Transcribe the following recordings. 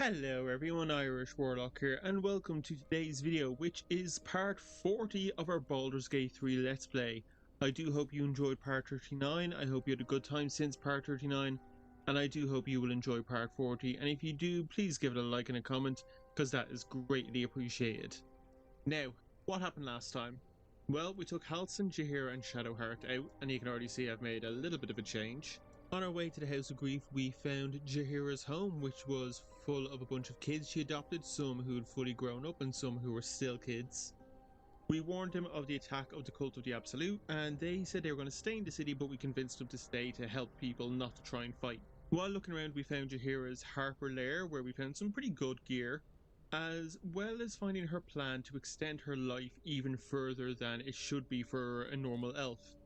Hello everyone, Irish Warlock here, and welcome to today's video, which is part 40 of our Baldur's Gate 3 Let's Play. I do hope you enjoyed part 39, I hope you had a good time since part 39, and I do hope you will enjoy part 40, and if you do, please give it a like and a comment, because that is greatly appreciated. Now, what happened last time? Well, we took Halsin, Jaheira and Shadowheart out, and you can already see I've made a little bit of a change. On our way to the House of Grief, we found Jaheira's home, which was full of a bunch of kids she adopted, some who had fully grown up and some who were still kids. We warned them of the attack of the Cult of the Absolute, and they said they were going to stay in the city, but we convinced them to stay to help people, not to try and fight. While looking around, we found Jaheira's Harper lair, where we found some pretty good gear, as well as finding her plan to extend her life even further than it should be for a normal elf.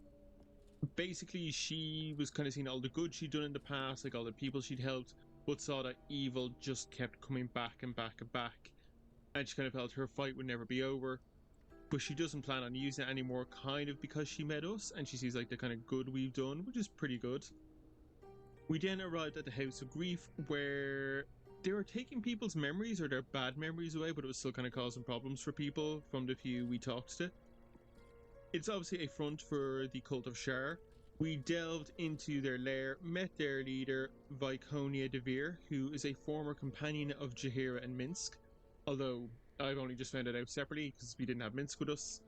Basically, she was kind of seeing all the good she'd done in the past, like all the people she'd helped, but saw that evil just kept coming back and back and back, and she kind of felt her fight would never be over. But she doesn't plan on using it anymore, kind of because she met us and she sees like the kind of good we've done, which is pretty good. We then arrived at the House of Grief, where they were taking people's memories or their bad memories away, but it was still kind of causing problems for people from the few we talked to. It's obviously a front for the Cult of Shar. We delved into their lair, met their leader, Viconia Devere, who is a former companion of Jaheira and Minsk, although I've only just found it out separately because we didn't have Minsk with us.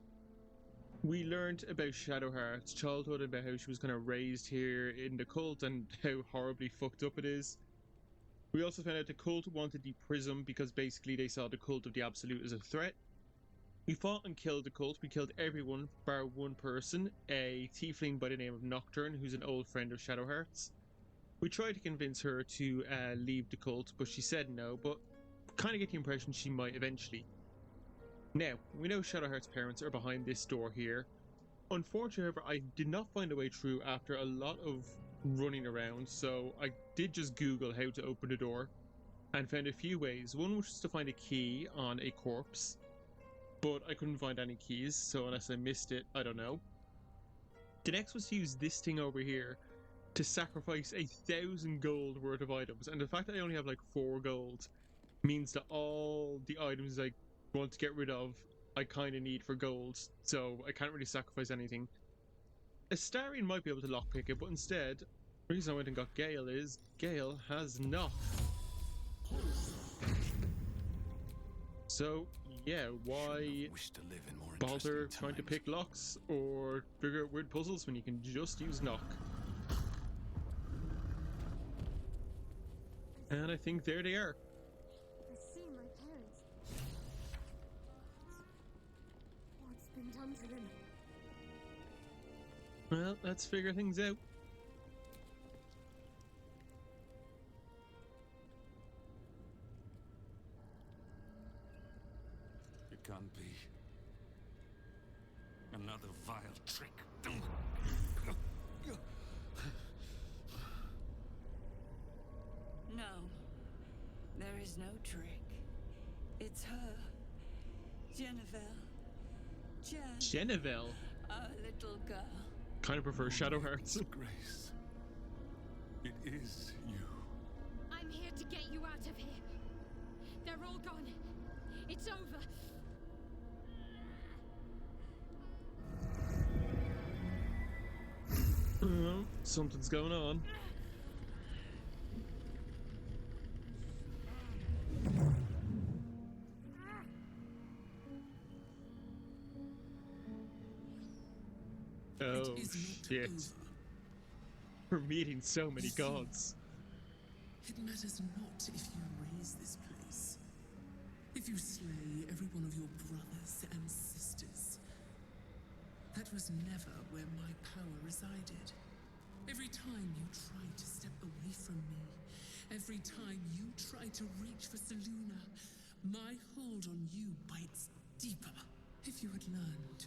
We learned about Shadowheart's childhood, about how she was kind of raised here in the cult and how horribly fucked up it is. We also found out the cult wanted the prism because basically they saw the Cult of the Absolute as a threat. We fought and killed the cult. We killed everyone bar one person, a tiefling by the name of Nocturne, who's an old friend of Shadowheart's. We tried to convince her to leave the cult, but she said no, but kind of get the impression she might eventually. Now, we know Shadowheart's parents are behind this door here. Unfortunately, however, I did not find a way through after a lot of running around, so I did just Google how to open the door and found a few ways. One was to find a key on a corpse, but I couldn't find any keys, so unless I missed it, I don't know. The next was to use this thing over here to sacrifice 1,000 gold worth of items, and the fact that I only have like 4 gold means that all the items I want to get rid of I kind of need for gold, so I can't really sacrifice anything. Astarion might be able to lockpick it, but instead, the reason I went and got Gale is Gale has knock. So yeah, why Baldur trying to pick locks or figure out weird puzzles when you can just use knock? And I think there they are. I see my parents. What's been done to them? Well, let's figure things out. It can't be. Another vile trick. No, there is no trick. It's her, Genevieve. Genevieve? Our little girl. Kind of prefer Shadowheart's. Grace, it is you. I'm here to get you out of here. They're all gone. It's over. Something's going on. Oh shit. We're meeting so many gods. It matters not if you raise this place, if you slay every one of your brothers and sisters. That was never where my power resided. Every time you try to step away from me, every time you try to reach for Selûne, my hold on you bites deeper. If you had learned,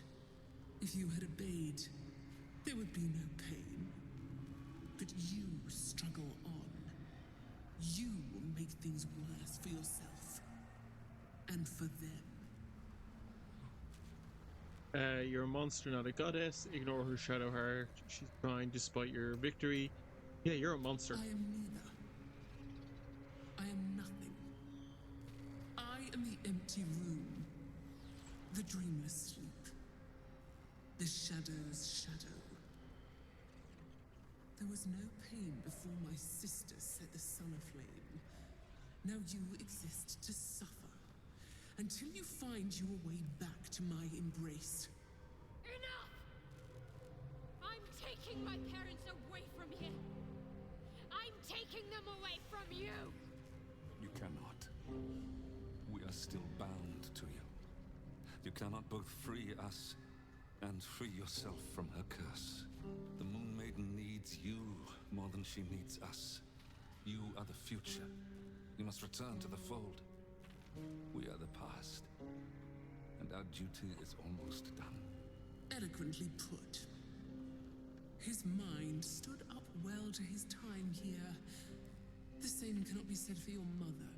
if you had obeyed, there would be no pain. But you struggle on. You make things worse for yourself and for them. You're a monster, not a goddess. Ignore her, Shadowheart. She's fine despite your victory. Yeah, you're a monster. I am neither. I am nothing. am the empty room, the dreamless sleep, the shadow's shadow. There was no pain before my sister set the sun aflame. Now you exist to suffer, until you find your way back to my embrace. Enough! I'm taking my parents away from here. I'm taking them away from you. You cannot. We are still bound to you. You cannot both free us and free yourself from her curse. The Moon Maiden needs you more than she needs us. You are the future. You must return to the fold. We are the past. And our duty is almost done. Eloquently put. His mind stood up well to his time here. The same cannot be said for your mother.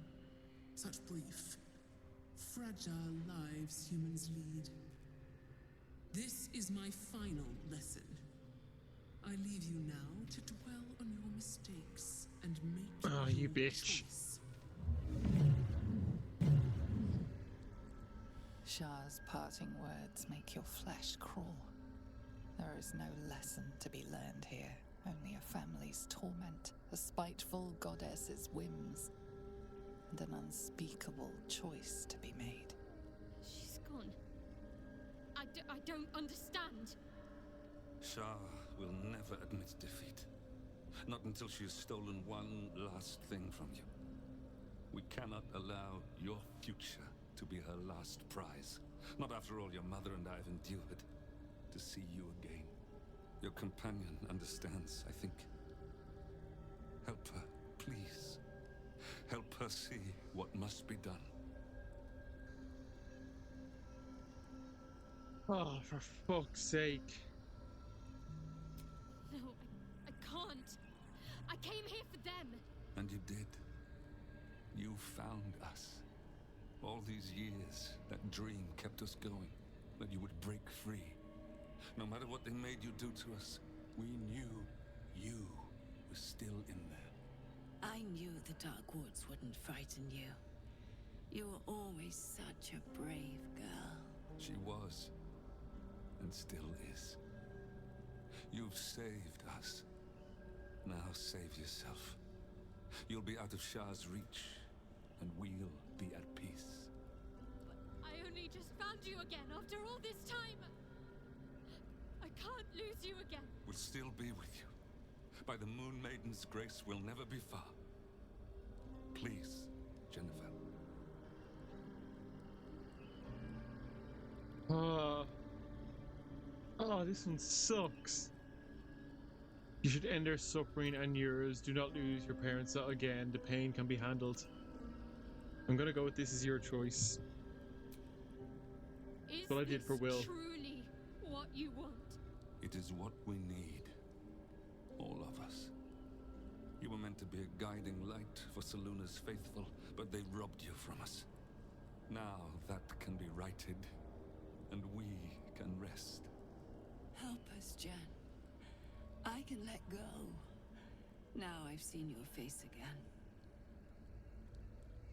Such brief, fragile lives humans lead. This is my final lesson. I leave you now to dwell on your mistakes and make Oh, you your bitch. choice. Shah's parting words make your flesh crawl. There is no lesson to be learned here, only a family's torment, a spiteful goddess's whims, and an unspeakable choice to be made. She's gone. I don't understand. Shah will never admit defeat. Not until she has stolen one last thing from you. We cannot allow your future to be her last prize. Not after all your mother and I have endured. To see you again. Your companion understands, I think. Help her, please. Help her see what must be done. Oh, for fuck's sake. No, I can't. I came here for them. And you did. You found us. All these years, that dream kept us going. That you would break free. No matter what they made you do to us, we knew you were still in there. I knew the Dark Woods wouldn't frighten you. You were always such a brave girl. She was. And still is. You've saved us. Now save yourself. You'll be out of Shah's reach, and we'll be at peace. But I only just found you again after all this time. I can't lose you again. We'll still be with you. By the Moon Maiden's grace, we'll never be far. Please, Jennifer. Oh, this one sucks. You should end their suffering and yours. Do not lose your parents again. The pain can be handled. I'm gonna go with this is your choice. Is What I did for Will. Truly what you want? It is what we need. All of us. You were meant to be a guiding light for Seluna's faithful, but they robbed you from us. Now that can be righted, and we can rest. Help us, Jen. I can let go. Now I've seen your face again.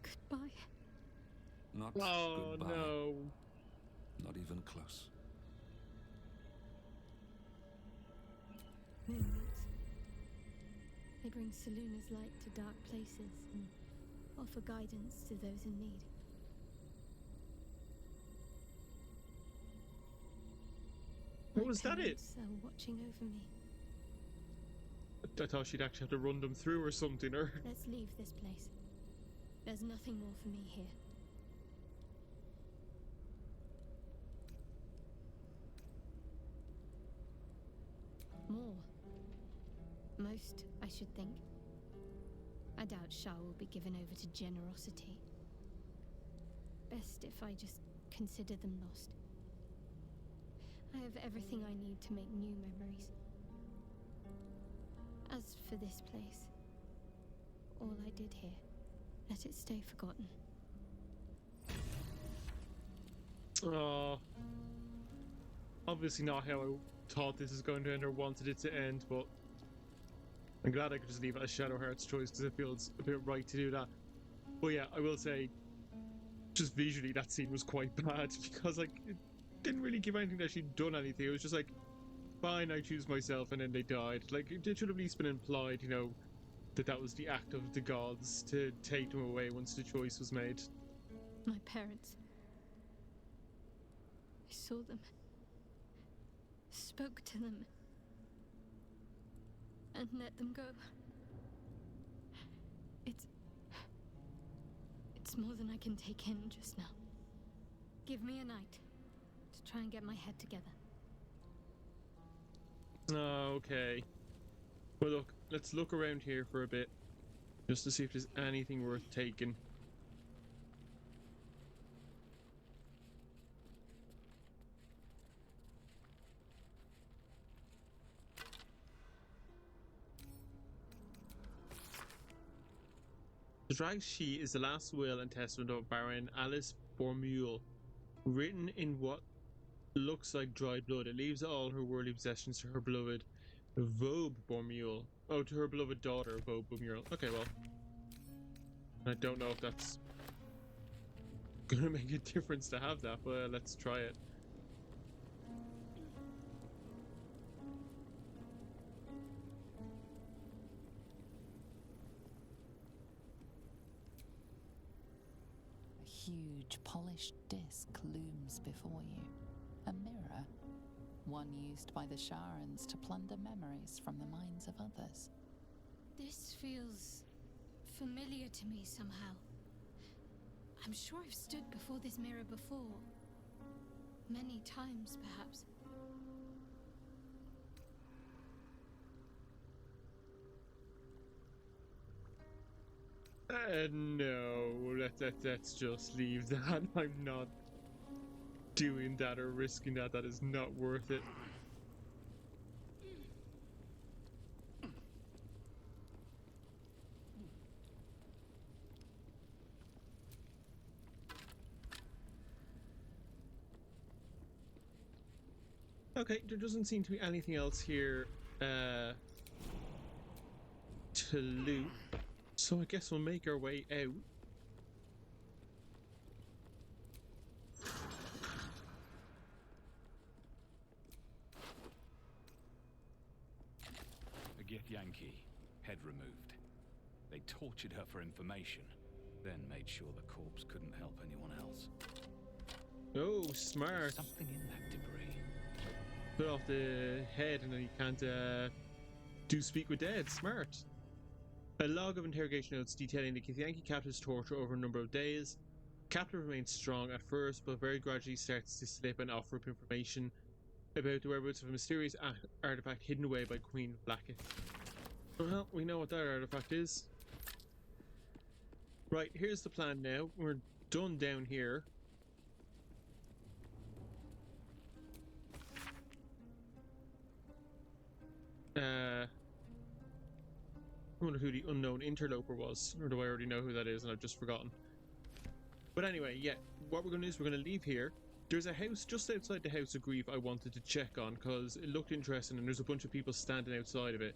Goodbye. Not Oh goodbye. no. Not even close. Moonlights. They bring Seluna's light to dark places and offer guidance to those in need. What My was that it? parents are watching over me. I thought she'd actually have to run them through or something, or... Let's leave this place. There's nothing more for me here. More. Most, I should think. I doubt Shah will be given over to generosity. Best if I just consider them lost. I have everything I need to make new memories. As for this place, all I did here, let it stay forgotten. Obviously not how I thought this was going to end or wanted it to end, but I'm glad I could just leave it as Shadowheart's choice because it feels a bit right to do that. But yeah, I will say, just visually that scene was quite bad because like it didn't really give anything that she'd done anything. It was just like, fine, I choose myself, and then they died. Like it should have at least been implied, you know, that was the act of the gods to take them away once the choice was made. My parents. I saw them. Spoke to them. And let them go. It's more than I can take in just now. Give me a night to try and get my head together. Oh, okay. Well, look, let's look around here for a bit, just to see if there's anything worth taking. The Drag Sheet is the last will and testament of Baron Alice Bormule, written in what looks like dried blood. It leaves all her worldly possessions to her beloved Vobe Bormule. Oh, to her beloved daughter, Vobe Bormule. Okay, well, I don't know if that's gonna make a difference to have that, but let's try it. A huge polished disc looms before you. A mirror, one used by the Sharans to plunder memories from the minds of others. This feels familiar to me somehow. I'm sure I've stood before this mirror before. Many times, perhaps. No, let's just leave that. I'm not doing that or risking that. That is not worth it. Okay, there doesn't seem to be anything else here to loot, so I guess we'll make our way out. A Githyanki, head removed. They tortured her for information, then made sure the corpse couldn't help anyone else. Oh, smart. Something in that debris. Put off the head and then you can't do speak with dead. Smart. A log of interrogation notes detailing the Githyanki captive's torture over a number of days. Captive remains strong at first, but very gradually starts to slip and offer up information about the whereabouts of a mysterious artifact hidden away by Queen Blackett. Well, we know what that artifact is. Right, here's the plan now. We're done down here. I wonder who the unknown interloper was, or do I already know who that is and I've just forgotten? But anyway, yeah, what we're going to do is we're going to leave here. There's a house just outside the House of Grief I wanted to check on because it looked interesting and there's a bunch of people standing outside of it.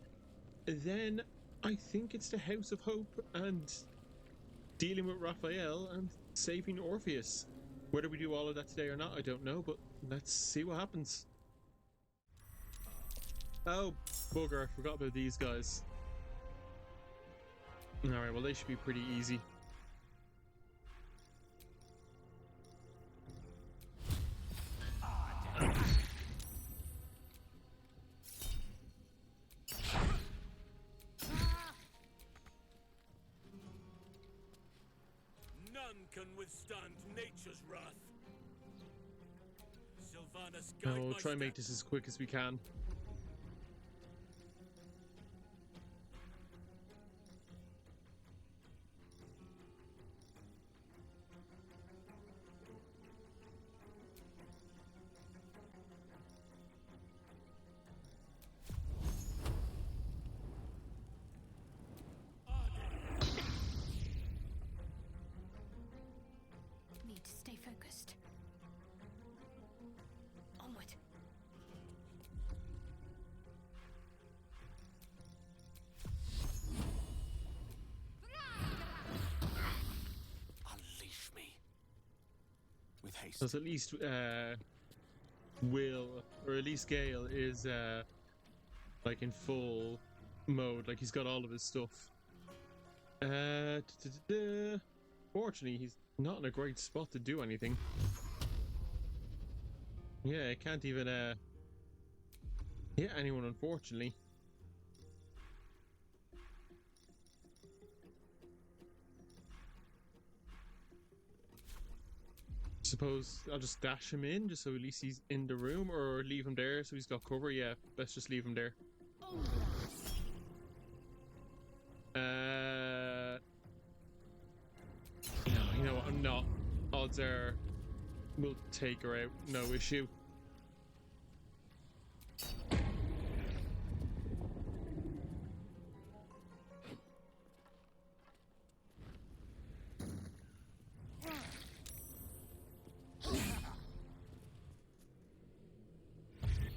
And then I think it's the House of Hope and dealing with Raphael and saving Orpheus. Whether we do all of that today or not, I don't know, but let's see what happens. Oh, bugger, I forgot about these guys. Alright, well they should be pretty easy. None can withstand nature's wrath. Sylvanas, guide We'll my try and make steps. this as quick as we can. Need to stay focused. Onward. haste. Because at least Will, or at least Gale, is like in full mode. Like he's got all of his stuff. Fortunately, he's not in a great spot to do anything. Yeah, I can't even hit anyone, unfortunately. Suppose I'll just dash him in, just so at least he's in the room, or leave him there so he's got cover. Yeah, let's just leave him there. No, you know what? I'm not. Odds are we'll take her out. No issue.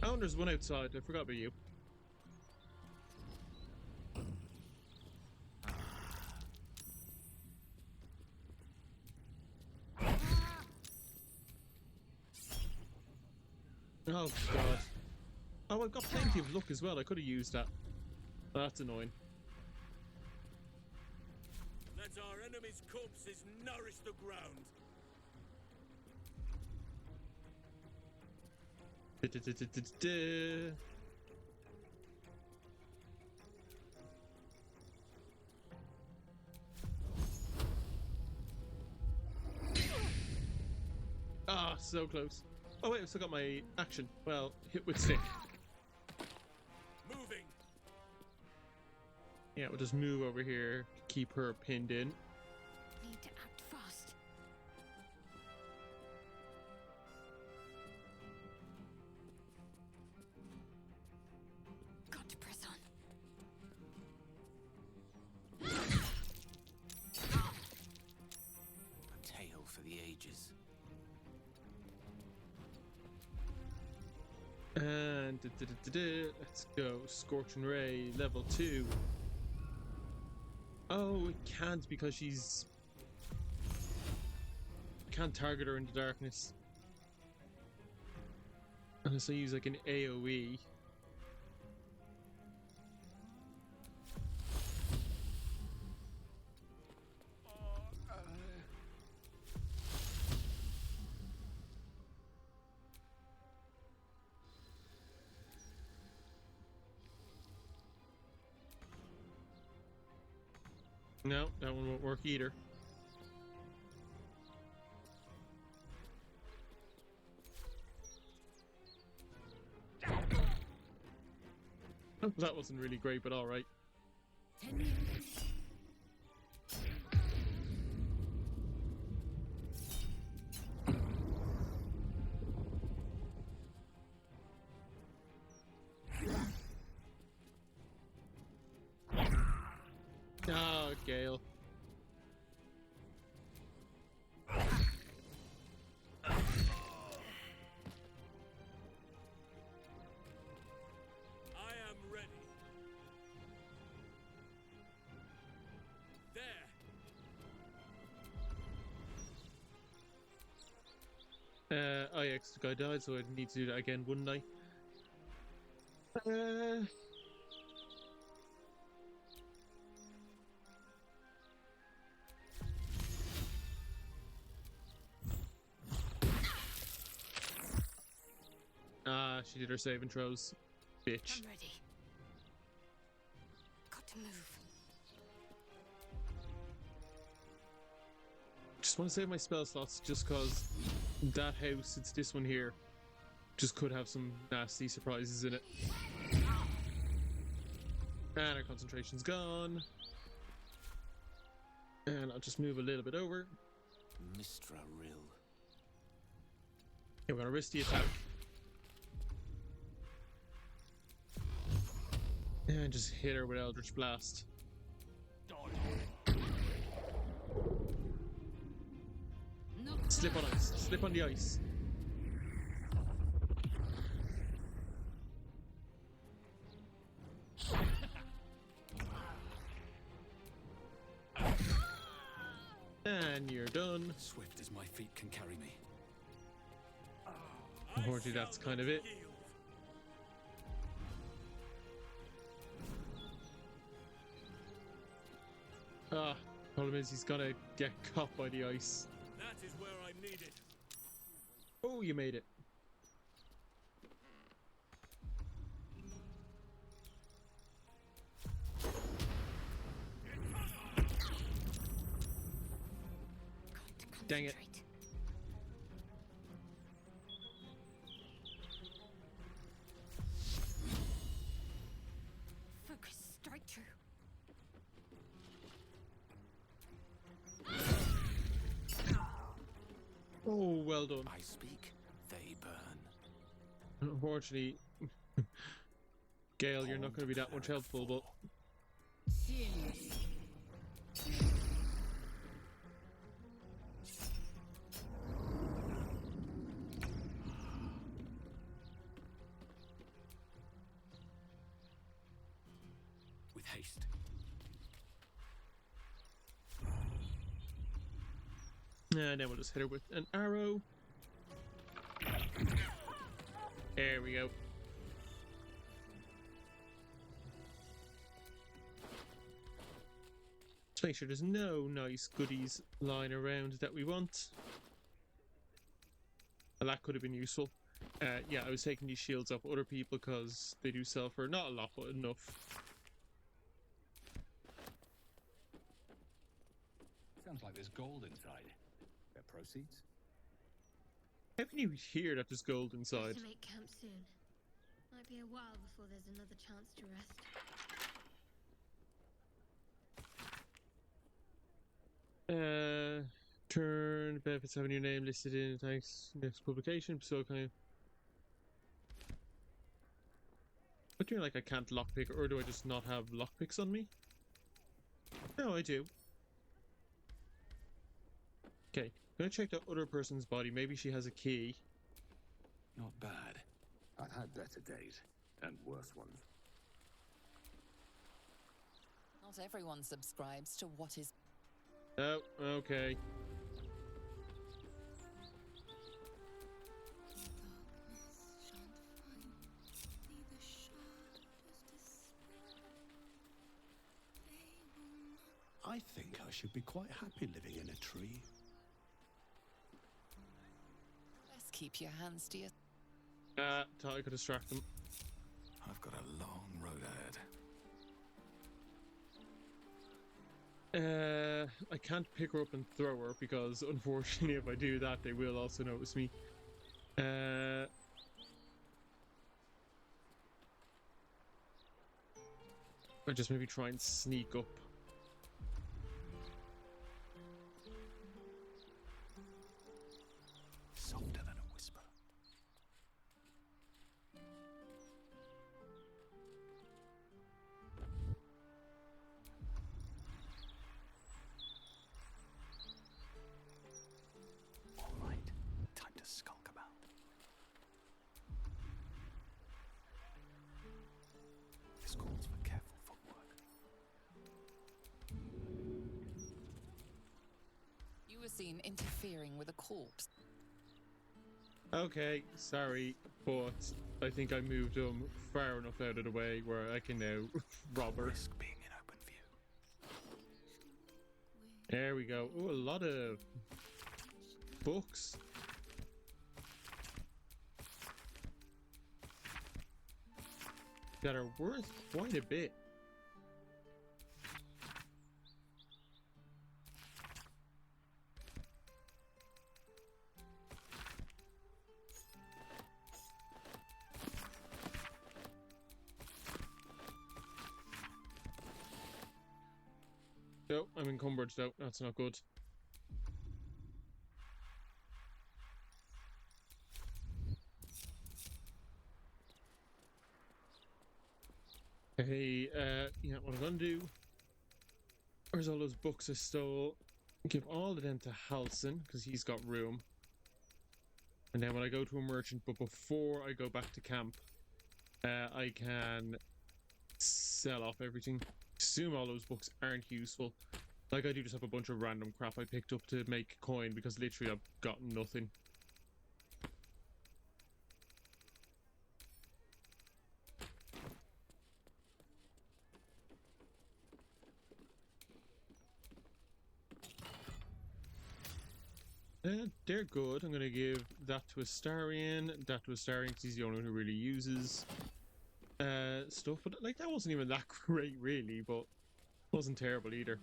Oh, and there's one outside. I forgot about you. Oh god. Oh, I've got plenty of luck as well. I could have used that. That's annoying. Let our enemies' corpses nourish the ground. Ah, so close. Oh wait, I've still got my action. Well, hit with stick. Moving. Yeah, we'll just move over here to keep her pinned in. Need to act fast. Got to press on. A tale for the ages. And let's go. Scorching Ray, level 2. Oh, it can't because she's... can't target her in the darkness. Unless I use like an AoE. No, that one won't work either. That wasn't really great, but alright. 10 minutes. Ah, Gale. I am ready. There. Oh yeah, 'cause the guy died, so I'd need to do that again, wouldn't I? Ah, she did her save and throws. Bitch. I'm ready. Got to move. Just want to save my spell slots just because that house, it's this one here, just could have some nasty surprises in it. And our concentration's gone. And I'll just move a little bit over. Mistra Rill. Okay, we're gonna risk the attack. And just hit her with Eldritch Blast. Slip on ice. Slip on the ice. And you're done. Swift as my feet can carry me. Unfortunately, that's kind of it. Problem is he's gonna get caught by the ice. That is where I need it. Oh, you made it. Dang it. Focus, strike true. Oh, well done. I speak, they burn. Unfortunately, Gale, you're not going to be that much helpful, but... With haste. And then we'll just hit her with an arrow. There we go. Let's make sure there's no nice goodies lying around that we want. And that could have been useful. Yeah, I was taking these shields off other people because they do sell for not a lot, but enough. Sounds like there's gold inside. Their proceeds? How can you hear that there's gold inside? To make camp soon. Might be a while before there's another chance to rest. Turn benefits having your name listed in thanks next publication. So kind of. What do you mean, like I can't lockpick, or do I just not have lockpicks on me? No, I do. Okay, I'm gonna check the other person's body. Maybe she has a key. Not bad. I've had better days, and worse ones. Not everyone subscribes to what is. Oh, okay. I think I should be quite happy living in a tree. Best keep your hands to your. Thought I could distract them. I've got a long road ahead. I can't pick her up and throw her because unfortunately if I do that they will also notice me. I just maybe try and sneak up. Softer than a whisper. All right, time to skulk about. This calls for careful footwork. You were seen interfering with a corpse. Okay, sorry, but I think I moved them far enough out of the way where I can now rob her. Risk being in open view. There we go. Oh, a lot of books. That are worth quite a bit. No, I'm encumbered though. That's not good. Hey, yeah, what I'm gonna do. Where's all those books I stole? Give all of them to Halson, because he's got room. And then when I go to a merchant, but before I go back to camp, I can sell off everything. Assume all those books aren't useful. Like I do just have a bunch of random crap I picked up to make coin because literally I've got nothing. They're good. I'm going to give that to Astarion, that to Astarion because he's the only one who really uses stuff. But like, that wasn't even that great, really, but wasn't terrible either.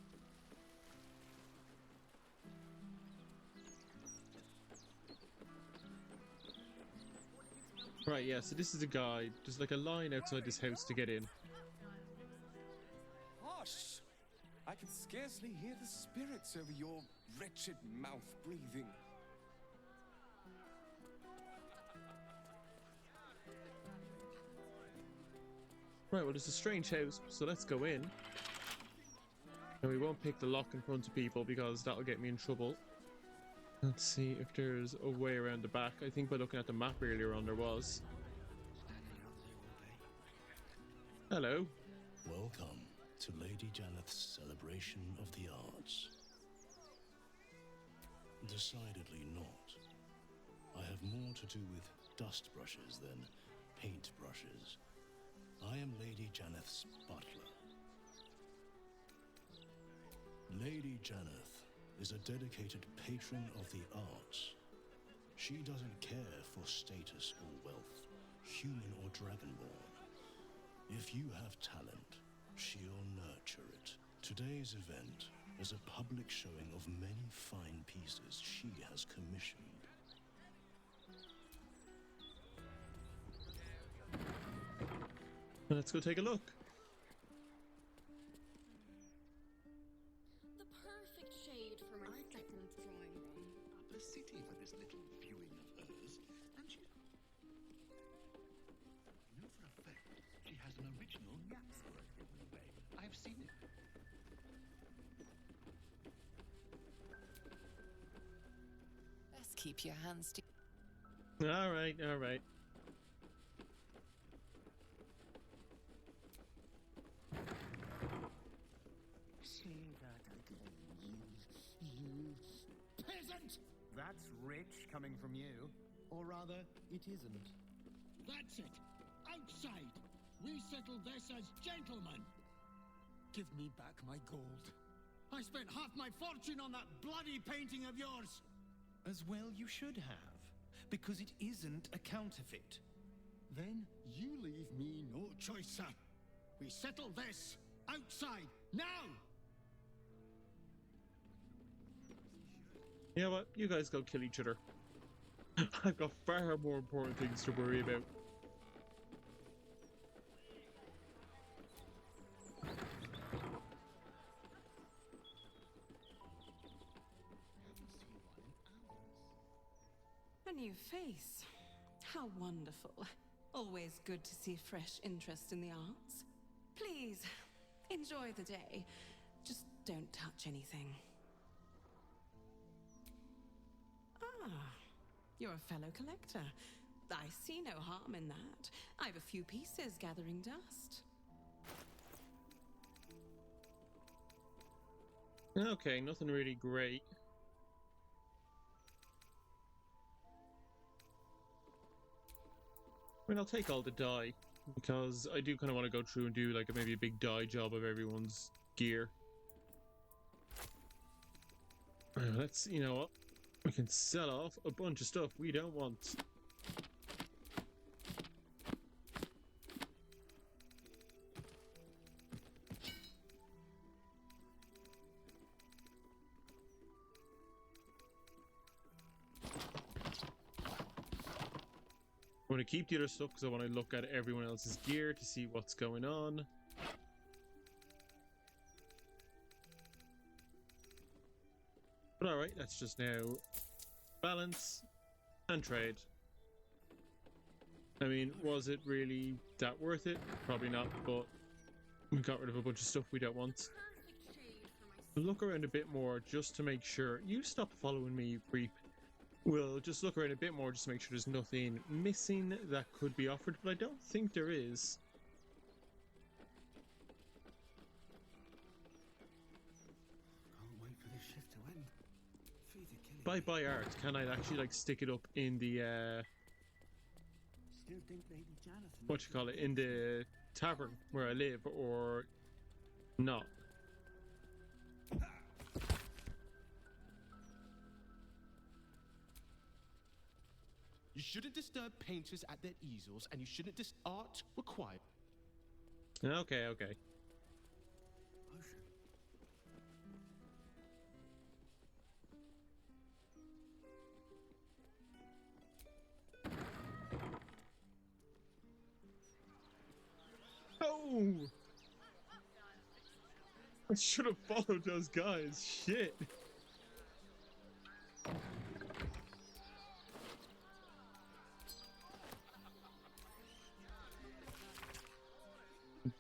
Right, yeah, so this is a guide. There's like a line outside this house to get in. Hush! I can scarcely hear the spirits over your wretched mouth breathing. Right, well, it's a strange house, so let's go in. And we won't pick the lock in front of people because that'll get me in trouble. Let's see if there's a way around the back. I think by looking at the map earlier on there was. Hello. Welcome to Lady Janeth's celebration of the arts. Decidedly not. I have more to do with dust brushes than paint brushes. I am Lady Janeth's butler. Lady Janeth is a dedicated patron of the arts. She doesn't care for status or wealth, human or dragonborn. If you have talent, she'll nurture it. Today's event is a public showing of many fine pieces she has commissioned. Let's go take a look. The perfect shade for my second drawing room. Publicity for this little viewing of hers, and she... I know for a fact she has an original Yaps work hidden away. I've seen it. Let's keep your hands to... Alright, alright. See that again, you peasant! That's rich coming from you. Or rather, it isn't. That's it! Outside! We settle this as gentlemen! Give me back my gold. I spent half my fortune on that bloody painting of yours! As well you should have, because it isn't a counterfeit. Then you leave me no choice, sir. We settle this outside, now! You know what? You guys go kill each other. I've got far more important things to worry about. A new face. How wonderful. Always good to see fresh interest in the arts. Please, enjoy the day. Just don't touch anything. Ah, you're a fellow collector. I see no harm in that. I've a few pieces gathering dust. Okay, nothing really great. I mean, I'll take all the dye, because I do kind of want to go through and do like maybe a big dye job of everyone's gear. Let's, you know what? We can sell off a bunch of stuff we don't want. I'm going to keep the other stuff because I want to look at everyone else's gear to see what's going on. But alright, let's just now balance and trade. I mean, was it really that worth it? Probably not, but we got rid of a bunch of stuff we don't want. Look around a bit more just to make sure. You stop following me, you creep. We'll just look around a bit more just to make sure there's nothing missing that could be offered, but I don't think there is. Can't wait for this shift to end. Feed the killing. Bye art. Can I actually like stick it up in the Still think Lady Janeth what you call it, in the tavern where I live, or not? You shouldn't disturb painters at their easels, and you shouldn't art required. Okay, okay. Oh! I should have followed those guys. Shit.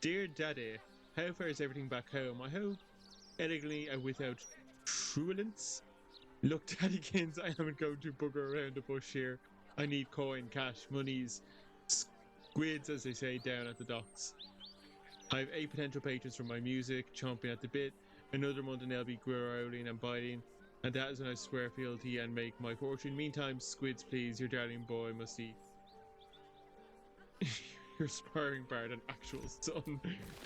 Dear Daddy, how far is everything back home? I hope elegantly and without truculence. Look, Daddykins, I haven't going to bugger around the bush here. I need coin, cash, monies, squids, as they say, down at the docks. I have 8 potential patrons for my music, chomping at the bit. Another month and they'll be growling and biting. And that is when I swear fealty and make my fortune. Meantime, squids, please, your darling boy must eat. Your sparring bard, an actual son.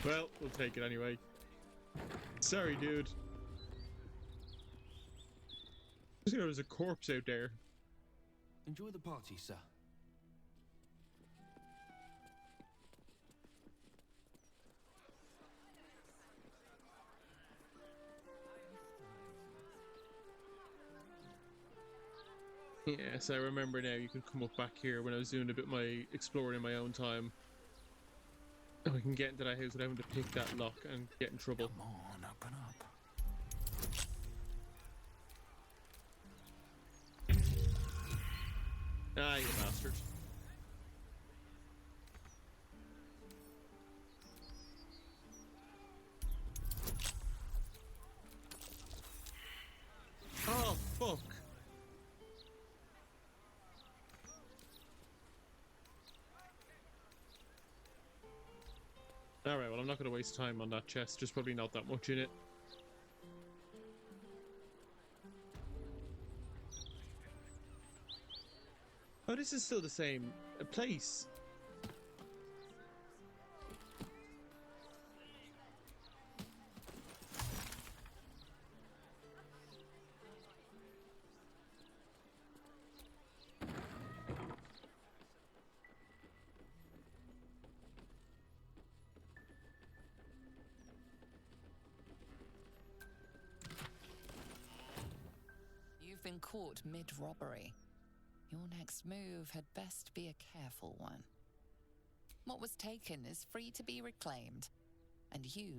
Well, we'll take it anyway. Sorry, dude. There was a corpse out there. Enjoy the party, sir. Yes, I remember now. You could come up back here when I was doing a bit of my exploring in my own time. And we can get into that house without having to pick that lock and get in trouble. Come on, open up. Ah, you bastard. Oh, fuck. Alright, well, I'm not going to waste time on that chest. There's probably not that much in it. Oh, this is still the same place. You've been caught mid-robbery. Your next move had best be a careful one. What was taken is free to be reclaimed. And you...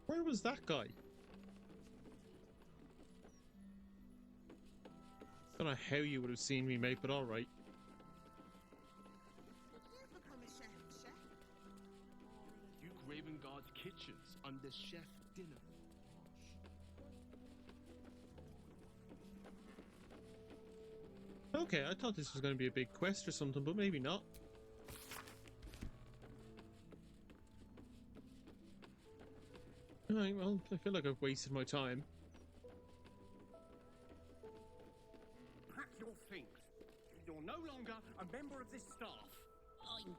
Where was that guy? Don't know how you would have seen me, mate, but alright. Duke Ravengard's kitchens under Chef Dinner. Okay, I thought this was going to be a big quest or something, but maybe not. Alright, well, I feel like I've wasted my time. Pack your things. You're no longer a member of this staff. I'm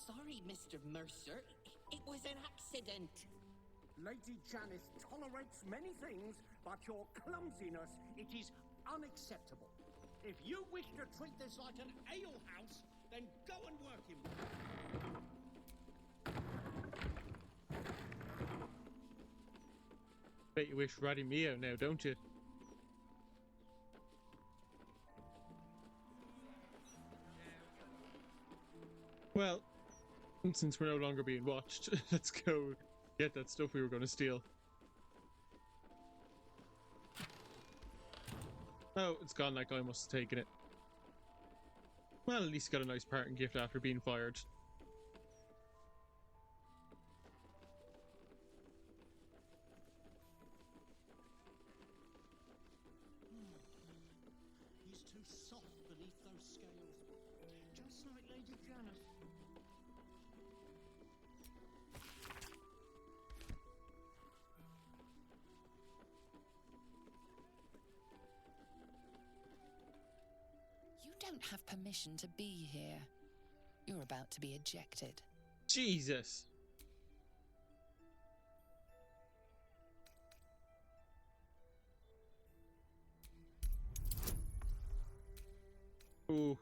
sorry, Mr. Mercer. It was an accident. Lady Janice tolerates many things, but your clumsiness, it is unacceptable. If you wish to treat this like an alehouse, then go and work in one. Bet you wish ratting me out now, don't you? Well, since we're no longer being watched, let's go get that stuff we were going to steal. Oh, it's gone. That guy must have taken it. Well, at least got a nice parting gift after being fired. He's too soft beneath those scales. Just like Lady Janice. You don't have permission to be here. You're about to be ejected. Jesus! Ooh.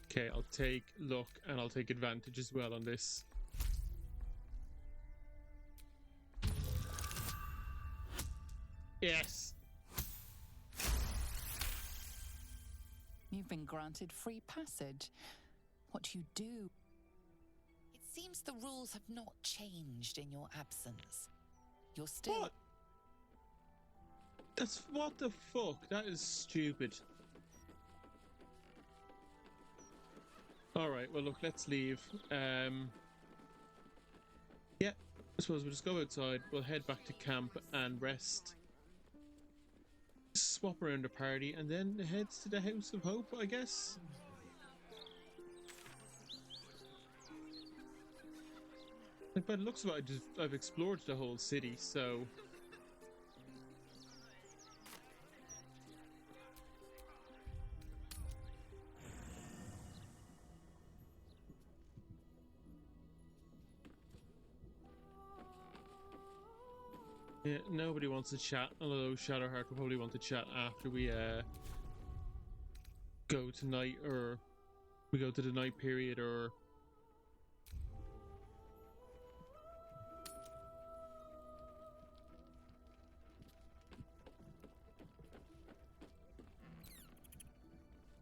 Okay, I'll take luck and I'll take advantage as well on this. Yes! You've been granted free passage. What do you do? It seems the rules have not changed in your absence. You're still... What? That's... what the fuck? That is stupid. Alright, well look, let's leave. Yeah, I suppose we'll just go outside, we'll head back to camp and rest. Swap around the party and then heads to the House of Hope, I guess. Like, by the looks of it, I've explored the whole city, so... Yeah, nobody wants to chat, although Shadowhear will probably want to chat after we go to night, or we go to the night period, or...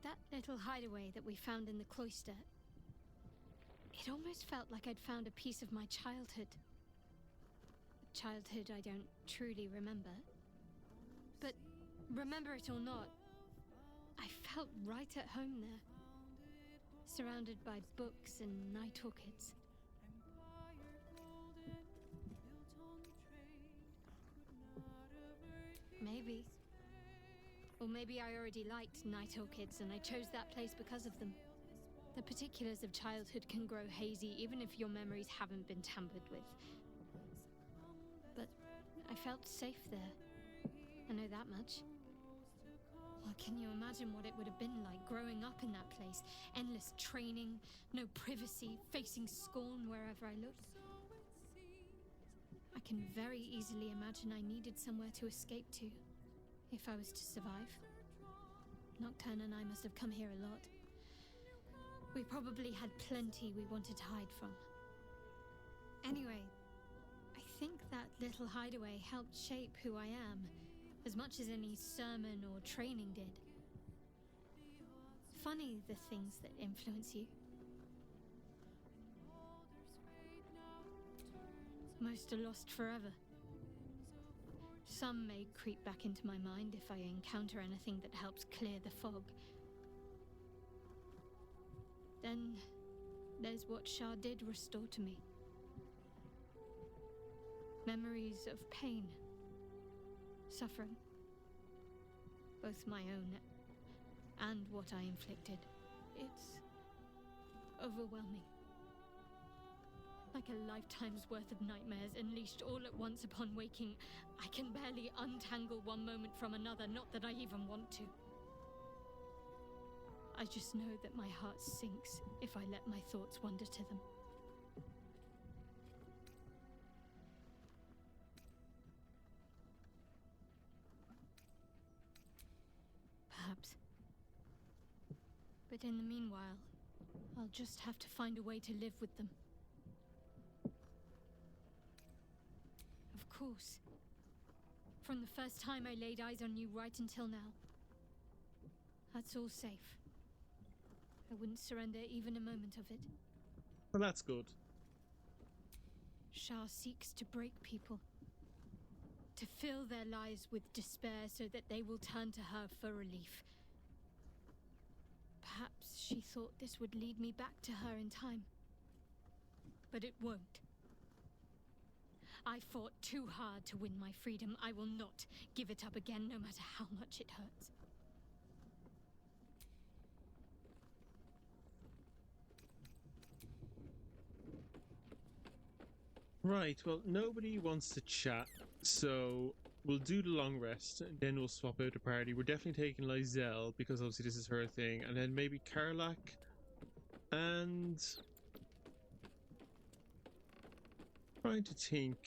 That little hideaway that we found in the cloister, it almost felt like I'd found a piece of my childhood. Childhood I don't truly remember. But remember it or not, I felt right at home there. Surrounded by books and night orchids. Maybe. Or maybe I already liked night orchids and I chose that place because of them. The particulars of childhood can grow hazy even if your memories haven't been tampered with. But I felt safe there. I know that much. Well, can you imagine what it would have been like growing up in that place? Endless training, no privacy, facing scorn wherever I looked. I can very easily imagine I needed somewhere to escape to, if I was to survive. Nocturne and I must have come here a lot. We probably had plenty we wanted to hide from. Anyway, I think that little hideaway helped shape who I am, as much as any sermon or training did. Funny the things that influence you. Most are lost forever. Some may creep back into my mind if I encounter anything that helps clear the fog. Then there's what Shah did restore to me. Memories of pain, suffering, both my own and what I inflicted. It's overwhelming. Like a lifetime's worth of nightmares unleashed all at once upon waking. I can barely untangle one moment from another, not that I even want to. I just know that my heart sinks if I let my thoughts wander to them. Perhaps. But in the meanwhile, I'll just have to find a way to live with them. Of course. From the first time I laid eyes on you right until now. That's all safe. I wouldn't surrender even a moment of it. Well, that's good. Shah seeks to break people. To fill their lives with despair so that they will turn to her for relief. Perhaps she thought this would lead me back to her in time. But it won't. I fought too hard to win my freedom. I will not give it up again, no matter how much it hurts. Right, well, nobody wants to chat, so we'll do the long rest, and then we'll swap out the party. We're definitely taking Lizelle, because obviously this is her thing, and then maybe Karlak, and... trying to think...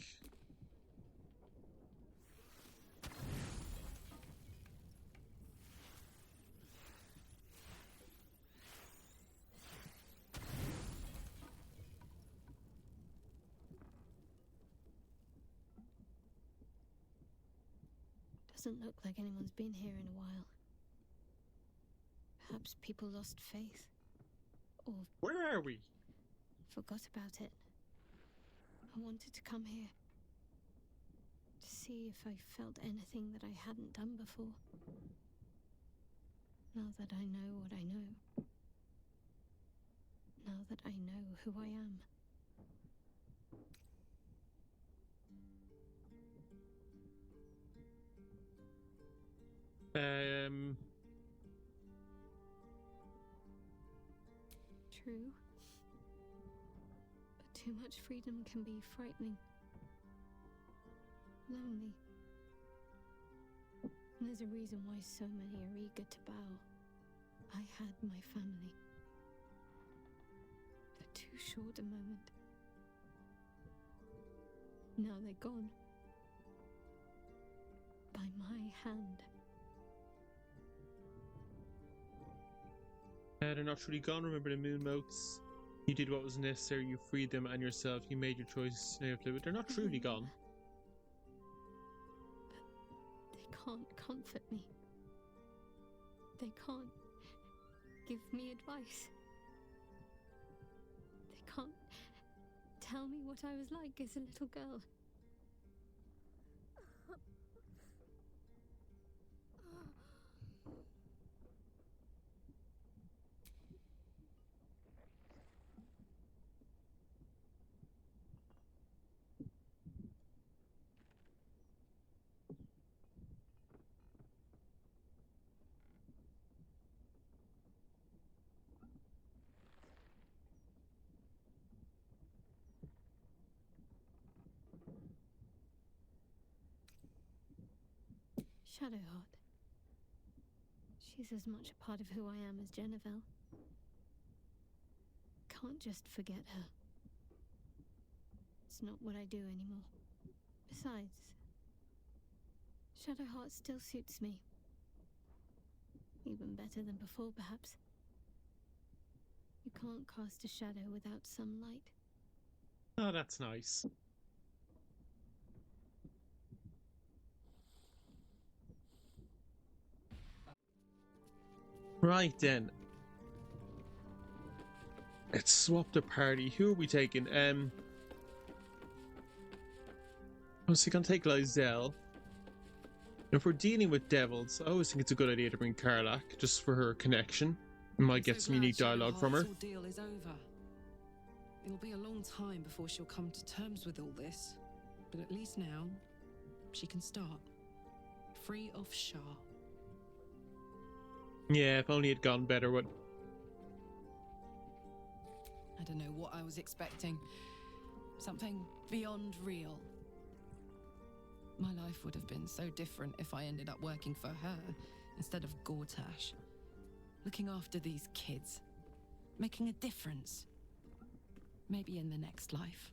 Doesn't look like anyone's been here in a while. Perhaps people lost faith. Or where are we? Forgot about it. I wanted to come here to see if I felt anything that I hadn't done before. Now that I know what I know. Now that I know who I am. True. But too much freedom can be frightening. Lonely. And there's a reason why so many are eager to bow. I had my family. For too short a moment. Now they're gone. By my hand. They're not truly gone. Remember the moon motes. You did what was necessary. You freed them and yourself. You made your choice. But they're not truly gone. But they can't comfort me. They can't give me advice. They can't tell me what I was like as a little girl. Shadowheart. She's as much a part of who I am as Jennifer. Can't just forget her. It's not what I do anymore. Besides, Shadowheart still suits me. Even better than before, perhaps. You can't cast a shadow without some light. Oh, that's nice. Right then. Let's swap the party. Who are we taking? So you can take Lizelle. If we're dealing with devils, I always think it's a good idea to bring Karlach, just for her connection. We might get some unique dialogue from her. Deal is over. It'll be a long time before she'll come to terms with all this, but at least now she can start. Free of Shah. Yeah, if only it had gone better. What? I don't know what I was expecting. Something beyond real. My life would have been so different if I ended up working for her instead of Gortash. Looking after these kids. Making a difference. Maybe in the next life.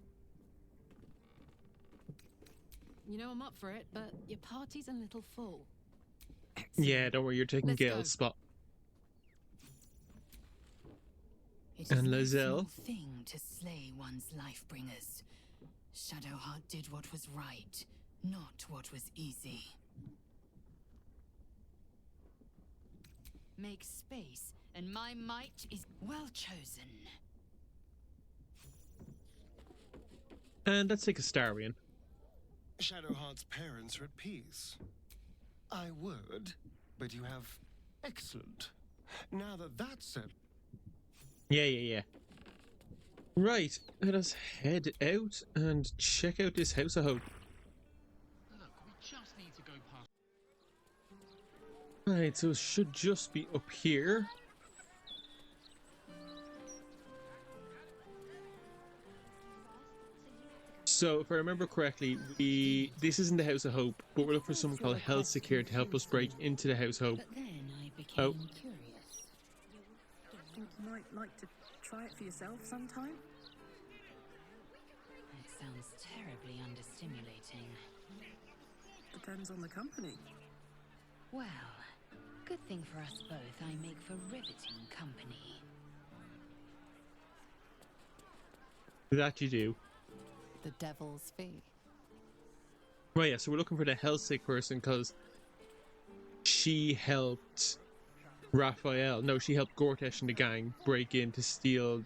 You know I'm up for it, but your party's a little full. Excellent. Yeah, don't worry, you're taking Gale's spot. It and is no Lizelle. small thing to slay one's life bringers. Shadowheart did what was right, not what was easy. Make space, and my might is well chosen. And let's take Astarion. Shadowheart's parents are at peace. I would, but you have excellent. Now that that's settled. Yeah. Right, let us head out and check out this house of hope. Look, we just need to go past. Right, so it should just be up here. So, if I remember correctly, this isn't the House of Hope, but we're looking for someone called Helsik here to help us break into the House of Hope. Oh. Think you might like to try it for yourself sometime? It sounds terribly understimulating. Depends on the company. Well, good thing for us both, I make for riveting company. That you do. The devil's fee. Right, yeah, so we're looking for the Helsik person because she helped Raphael. No, she helped Gortash and the gang break in to steal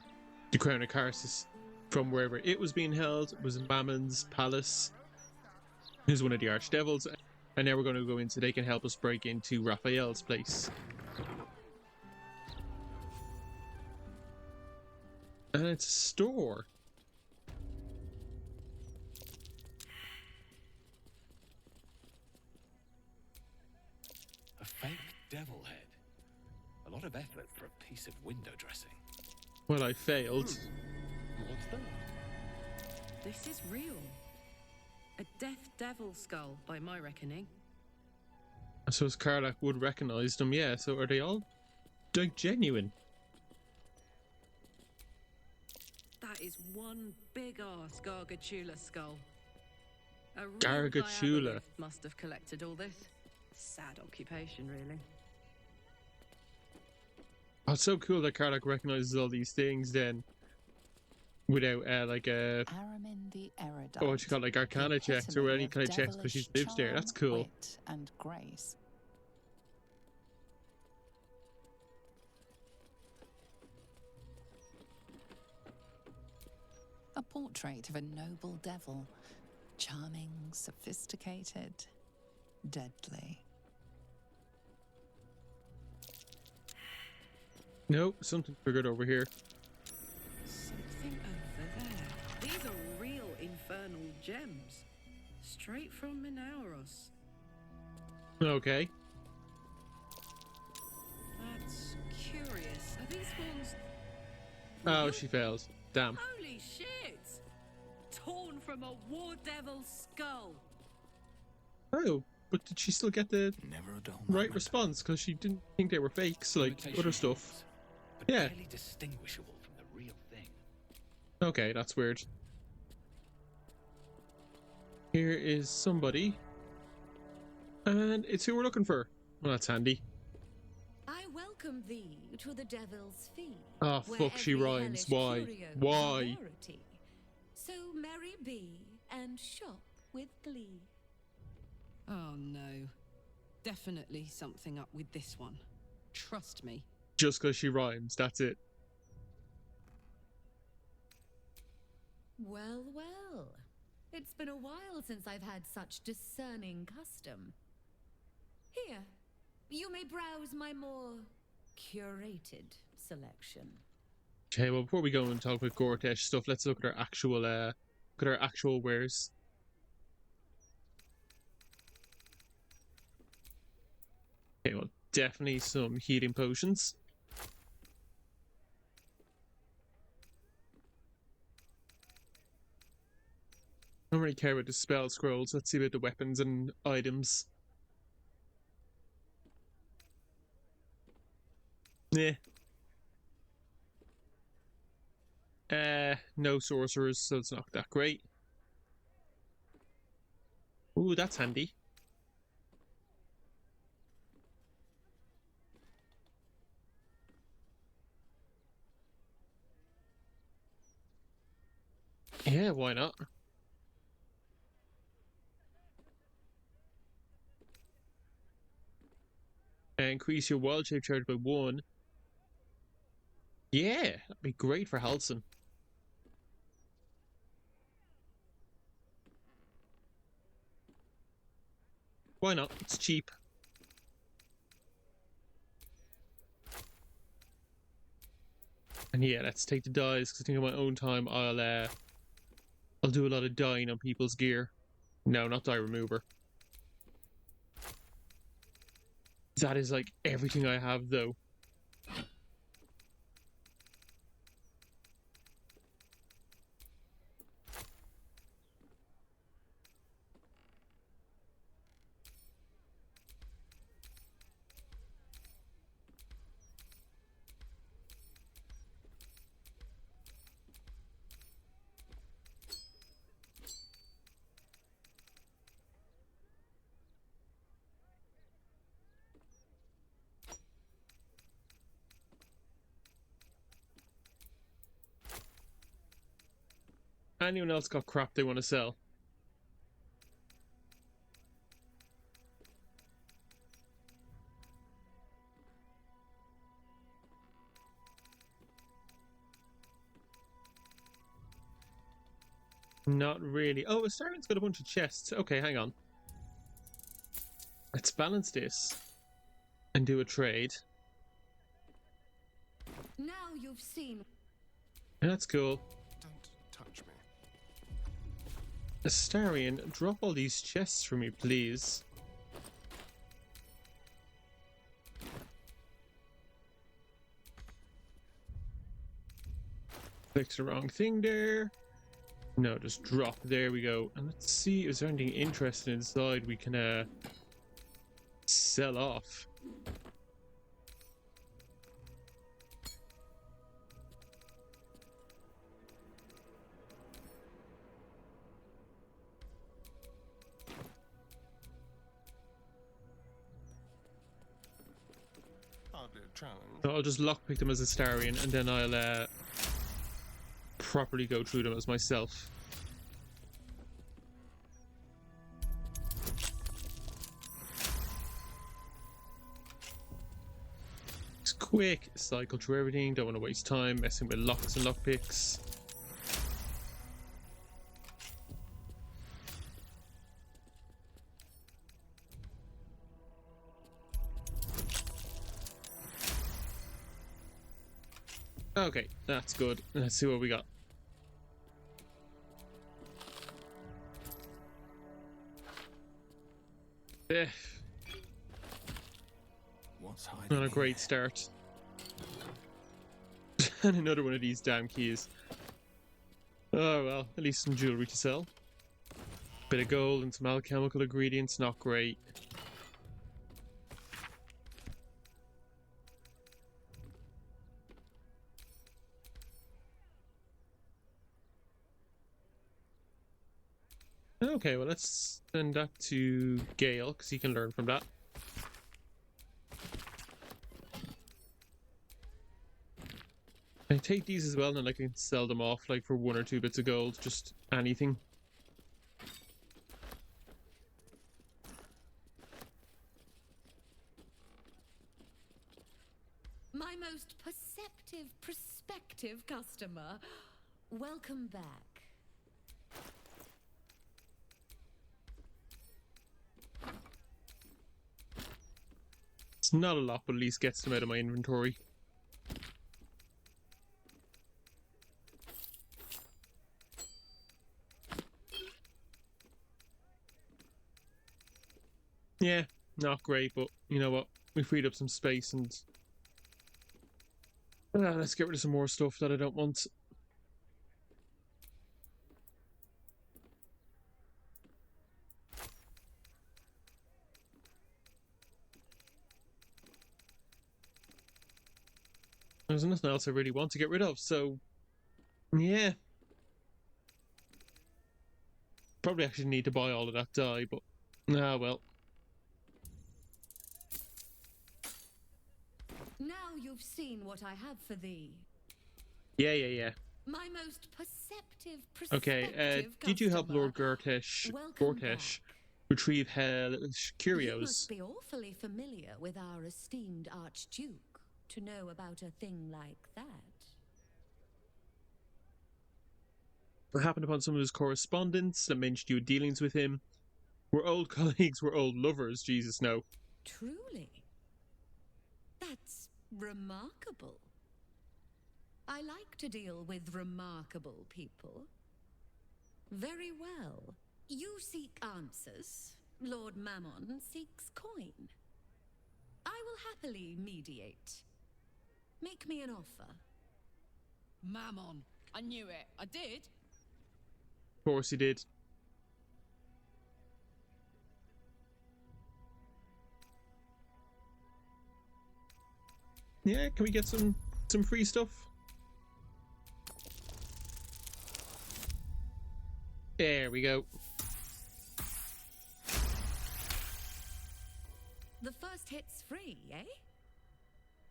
the Crown of Karsus from wherever it was being held. It was in Mammon's palace. Who's one of the archdevils. And now we're going to go in so they can help us break into Raphael's place. And it's a store. A fake devil head. A lot of effort for a piece of window dressing. Well, I failed. What's that? This is real. A death devil skull, by my reckoning. I suppose Karlach would recognise them, yeah. So are they all like genuine? That is one big-ass Gargachula skull. A real Gargachula diabolist must have collected all this. Sad occupation, really. Oh, it's so cool that Karlach recognises all these things then. Without like a Aramin the Erudite, oh, what you call like Arcana checks or any kind of checks because she lives there. That's cool. Wit and grace. A portrait of a noble devil, charming, sophisticated, deadly. Nope, something triggered over here. Something over there. These are real infernal gems. Straight from Minauros. Okay. That's curious. Are these ones... Oh, she failed. Damn. Holy shit! Torn from a war devil's skull. Oh, but did she still get the right response? Because she didn't think they were fakes, like other stuff. Yeah. Barely distinguishable from the real thing. Okay, that's weird. Here is somebody. And it's who we're looking for. Well, that's handy. I welcome thee to the Devil's Fee. Oh, fuck, she rhymes. Why? Why? So merry be and shop with glee. Oh no. Definitely something up with this one. Trust me. Just because she rhymes, that's it. Well, well. It's been a while since I've had such discerning custom. Here, you may browse my more curated selection. Okay, well, before we go and talk about Gortash stuff, let's look at our actual wares. Okay, well, definitely some healing potions. I don't really care about the spell scrolls. Let's see about the weapons and items. Nah. No sorcerers, so it's not that great. Ooh, that's handy. Yeah, why not? Increase your wild shape charge by 1. Yeah, that'd be great for Halson. Why not? It's cheap. And yeah, let's take the dyes, because I think on my own time I'll do a lot of dyeing on people's gear. No, not dye remover. That is like everything I have though. Anyone else got crap they want to sell? Not really. Oh, Astarian's got a bunch of chests. Okay, hang on. Let's balance this and do a trade. Now you've seen. That's cool. Don't touch me. Astarian, drop all these chests for me, please. Clicked the wrong thing there. No, just drop. There we go. And let's see, is there anything interesting inside we can sell off? Hardly a challenge. So I'll just lockpick them as Astarian, and then I'll properly go through them as myself. It's quick, cycle through everything, don't want to waste time messing with locks and lockpicks. Okay, that's good. Let's see what we got. What's hiding? Not a great start. And another one of these damn keys. Oh well, at least some jewelry to sell. Bit of gold and some alchemical ingredients, not great. Okay, well let's send that to Gale, because he can learn from that. I take these as well, and then I can sell them off like for 1 or 2 bits of gold, just anything. My most prospective customer. Welcome back. It's not a lot, but at least gets them out of my inventory. Yeah, not great, but you know what? We freed up some space and let's get rid of some more stuff that I don't want. There's nothing else I really want to get rid of, so yeah. Probably actually need to buy all of that dye, but ah well. Now you've seen what I have for thee. Yeah. My most perceptive. Okay, did you help Lord Gortash retrieve hellish curios? You must be awfully familiar with our esteemed Archduke to know about a thing like that. I happened upon some of his correspondence that mentioned you had dealings with him. We're old colleagues, we're old lovers, Jesus no. Truly? That's remarkable. I like to deal with remarkable people. Very well. You seek answers. Lord Mammon seeks coin. I will happily mediate. Make me an offer. Mammon. I knew it. I did. Of course he did. Yeah, can we get some free stuff? There we go. The first hit's free, eh?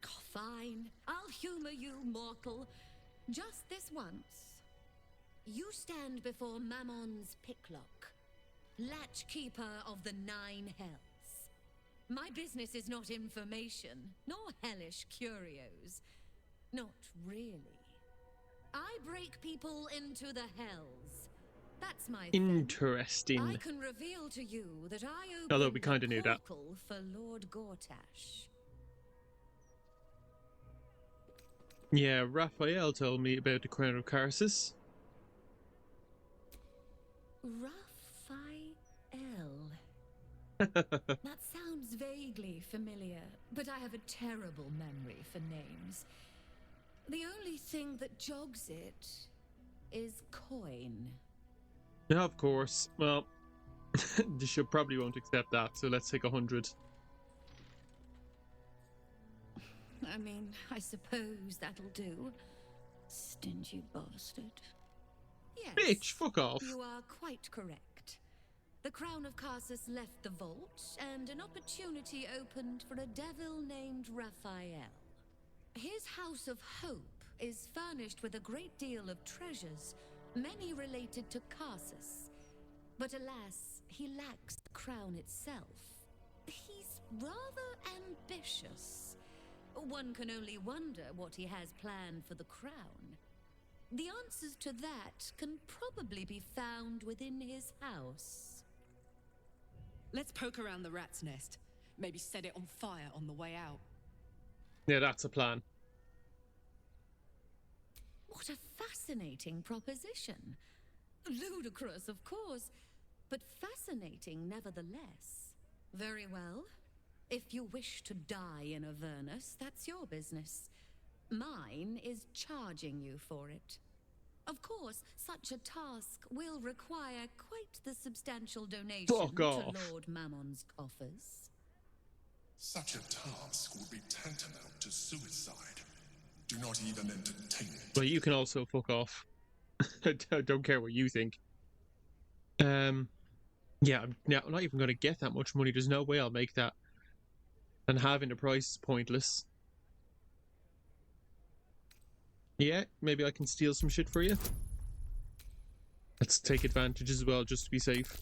Oh, fine. I'll humor you, mortal. Just this once. You stand before Mammon's picklock, latchkeeper of the 9 hells. My business is not information, nor hellish curios. Not really. I break people into the hells. That's my Interesting. I can reveal to you that I opened Although we kind of knew that. portal for Lord Gortash. Yeah, Raphael told me about the Crown of Karsus. Raphael. That sounds vaguely familiar, but I have a terrible memory for names. The only thing that jogs it is coin. Yeah, of course. Well, the ship probably won't accept that, so let's take 100. I mean, I suppose that'll do. Stingy bastard. Yes. Bitch, fuck off. You are quite correct. The Crown of Karsus left the vault, and an opportunity opened for a devil named Raphael. His House of Hope is furnished with a great deal of treasures, many related to Karsus. But alas, he lacks the crown itself. He's rather ambitious. One can only wonder what he has planned for the crown. The answers to that can probably be found within his house. Let's poke around the rat's nest. Maybe set it on fire on the way out. Yeah, that's a plan. What a fascinating proposition. Ludicrous, of course, but fascinating nevertheless. Very well. If you wish to die in Avernus, that's your business. Mine is charging you for it. Of course, such a task will require quite the substantial donation to Lord Mammon's coffers. Such a task would be tantamount to suicide. Do not even entertain it. Well, you can also fuck off. I don't care what you think. Yeah, I'm not even going to get that much money. There's no way I'll make that. And having the price is pointless. Yeah, maybe I can steal some shit for you. Let's take advantage as well, just to be safe.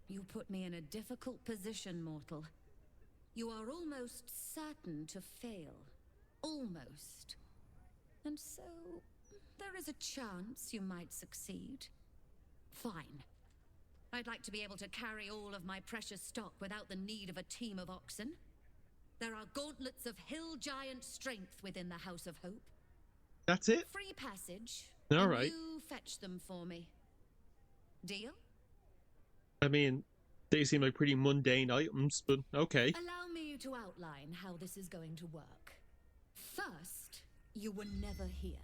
You put me in a difficult position, mortal. You are almost certain to fail. Almost. And so, there is a chance you might succeed. Fine. I'd like to be able to carry all of my precious stock without the need of a team of oxen. There are gauntlets of hill giant strength within the House of Hope. That's it? Free passage. All right. You fetch them for me. Deal? I mean, they seem like pretty mundane items, but okay. Allow me to outline how this is going to work. First, you were never here.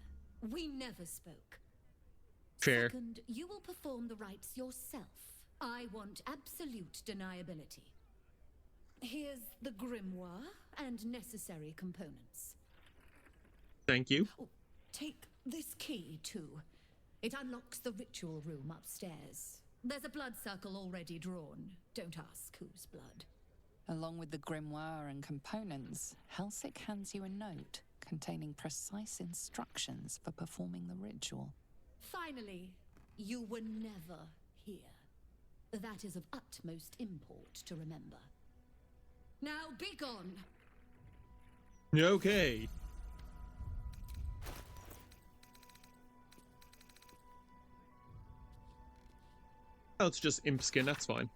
We never spoke. Fair. Second, you will perform the rites yourself. I want absolute deniability. Here's the grimoire and necessary components. Thank you. Oh, take this key, too. It unlocks the ritual room upstairs. There's a blood circle already drawn. Don't ask whose blood. Along with the grimoire and components, Helsik hands you a note containing precise instructions for performing the ritual. Finally, you were never here. That is of utmost import to remember. Now be gone. Okay. Oh, it's just imp skin, that's fine.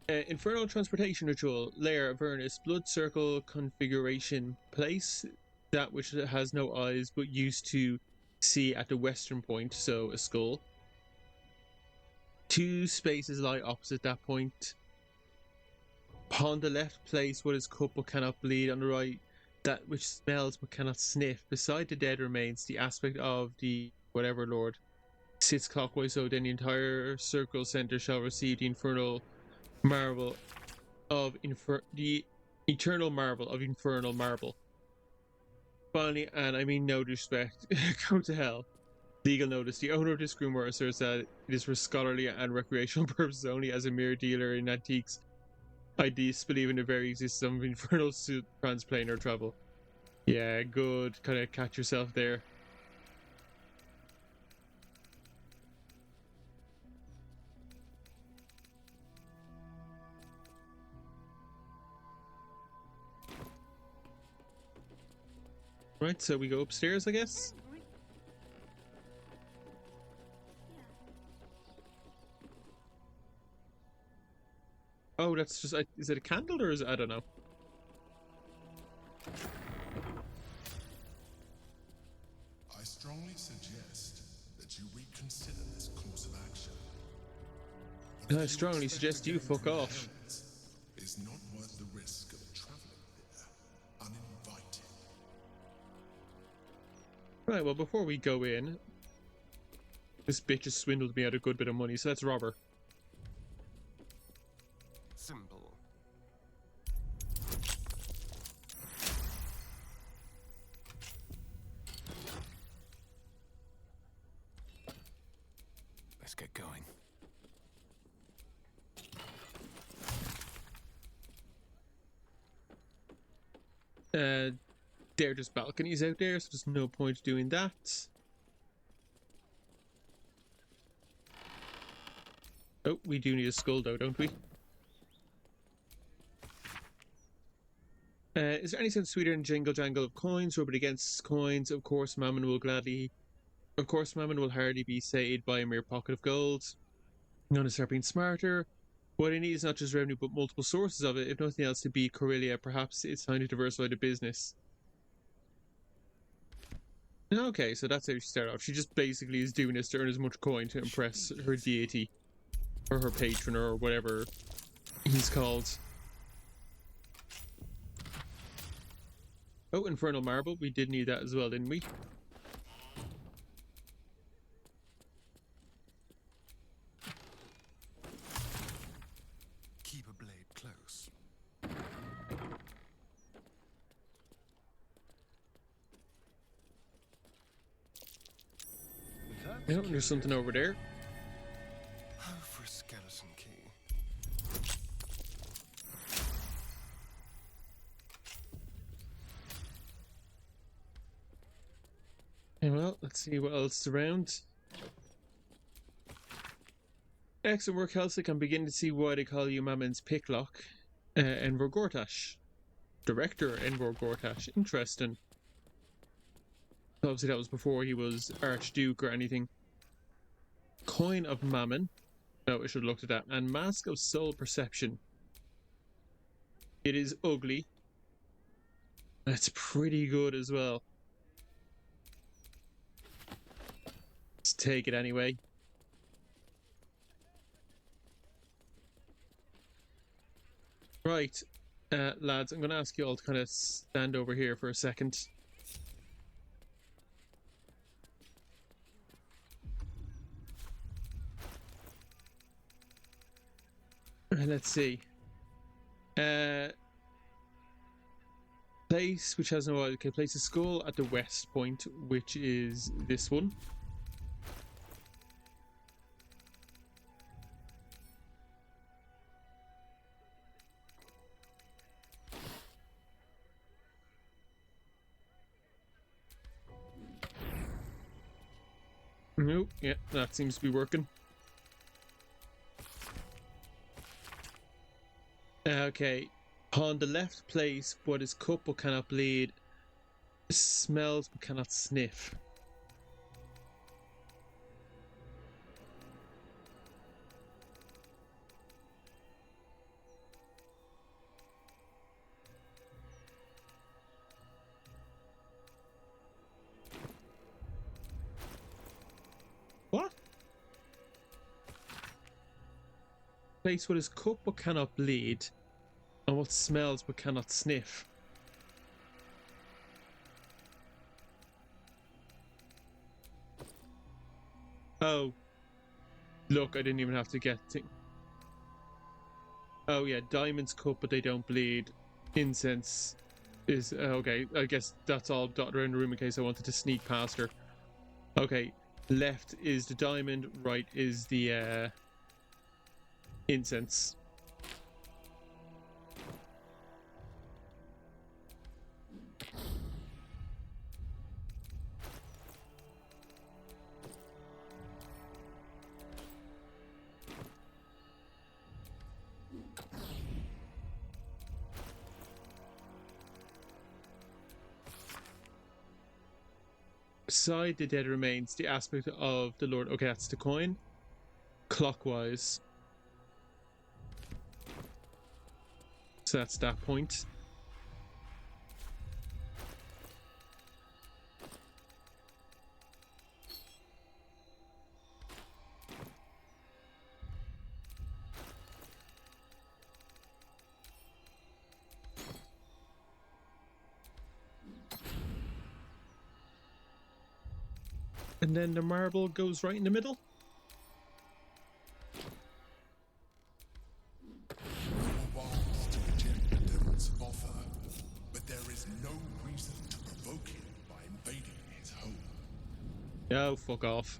Infernal Transportation Ritual, Lair Avernus, Blood Circle Configuration. Place that which has no eyes but used to see at the western point, so a skull. 2 spaces lie opposite that point. Upon the left, place what is cut but cannot bleed. On the right, that which smells but cannot sniff. Beside the dead remains the aspect of the whatever lord sits clockwise, so then the entire circle center shall receive the infernal marble of the eternal marble of infernal marble. Finally, and I mean no disrespect, go to hell. Legal notice: the owner of this grimoire asserts that it is for scholarly and recreational purposes only. As a mere dealer in antiques, I disbelieve in the very existence of infernal transplanar travel. Yeah, good. Kind of catch yourself there. Right, so we go upstairs, I guess. Oh, that's just... is it a candle or is it... I don't know. I strongly suggest that you reconsider this course of action. I strongly suggest you fuck off. Is not worth the risk of traveling there uninvited. Right, well, before we go in, this bitch has swindled me out a good bit of money, so let's rob her. Simple. Let's get going. There are just balconies out there, so there's no point doing that. Oh, we do need a skull though, don't we? Is there anything sweeter than jingle jangle of coins? Rub it against coins. Of course, Mammon will hardly be sated by a mere pocket of gold. I'm gonna start being smarter. What I need is not just revenue, but multiple sources of it. If nothing else to beat Corellia, perhaps it's time to diversify the business. Okay, so that's how she started off. She just basically is doing this to earn as much coin to impress her deity. Or her patron, or whatever he's called. Oh, Infernal Marble. We did need that as well, didn't we? Keep a blade close. Oh, there's something over there. Oh, for a skeleton key. Well, let's see what else is around. Excellent work, Helsik. I'm beginning to see why they call you Mammon's picklock. Enver Gortash. Director Enver Gortash. Interesting. Obviously that was before he was Archduke or anything. Coin of Mammon. No, I should have looked at that. And Mask of Soul Perception. It is ugly. That's pretty good as well. Let's take it anyway. Right, lads, I'm going to ask you all to kind of stand over here for a second. Let's see. Place which has no... Okay, place a skull at the west point, which is this one. Nope, yeah, that seems to be working. Okay, on the left place, what is cut but cannot bleed, smells but cannot sniff. What? Place what is cut but cannot bleed, and what smells but cannot sniff. Oh. Look, I didn't even have to get thing. Oh yeah, diamonds cut but they don't bleed. Incense is... okay, I guess that's all dotted around the room in case I wanted to sneak past her. Okay, left is the diamond, right is the incense. Beside the dead remains, the aspect of the Lord. Okay, that's the coin. Clockwise. So that's that point. And then the marble goes right in the middle. To reject the devil's offer, but there is no reason to provoke him by invading his home. Oh, fuck off.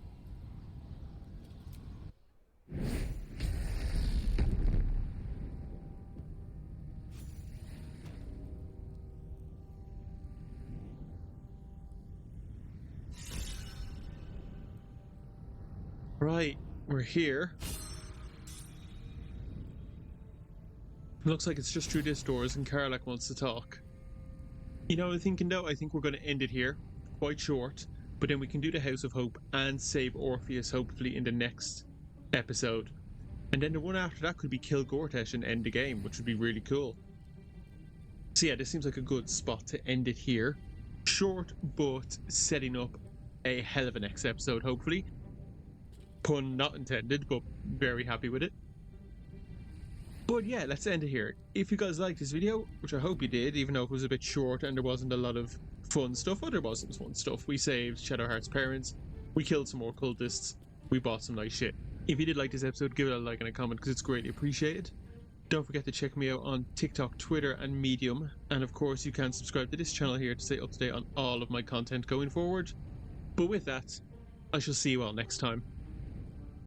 Right, we're here. Looks like it's just through this doors and Karlak wants to talk. You know what I'm thinking though? I think we're going to end it here. Quite short. But then we can do the House of Hope and save Orpheus hopefully in the next episode. And then the one after that could be kill Gortash and end the game, which would be really cool. So yeah, this seems like a good spot to end it here. Short, but setting up a hell of a next episode hopefully. Pun not intended, but very happy with it. But yeah, let's end it here. If you guys liked this video, which I hope you did, even though it was a bit short and there wasn't a lot of fun stuff, there was some fun stuff. We saved Shadowheart's parents, we killed some more cultists, we bought some nice shit. If you did like this episode, give it a like and a comment because it's greatly appreciated. Don't forget to check me out on TikTok, Twitter and Medium. And of course you can subscribe to this channel here to stay up to date on all of my content going forward. But with that, I shall see you all next time.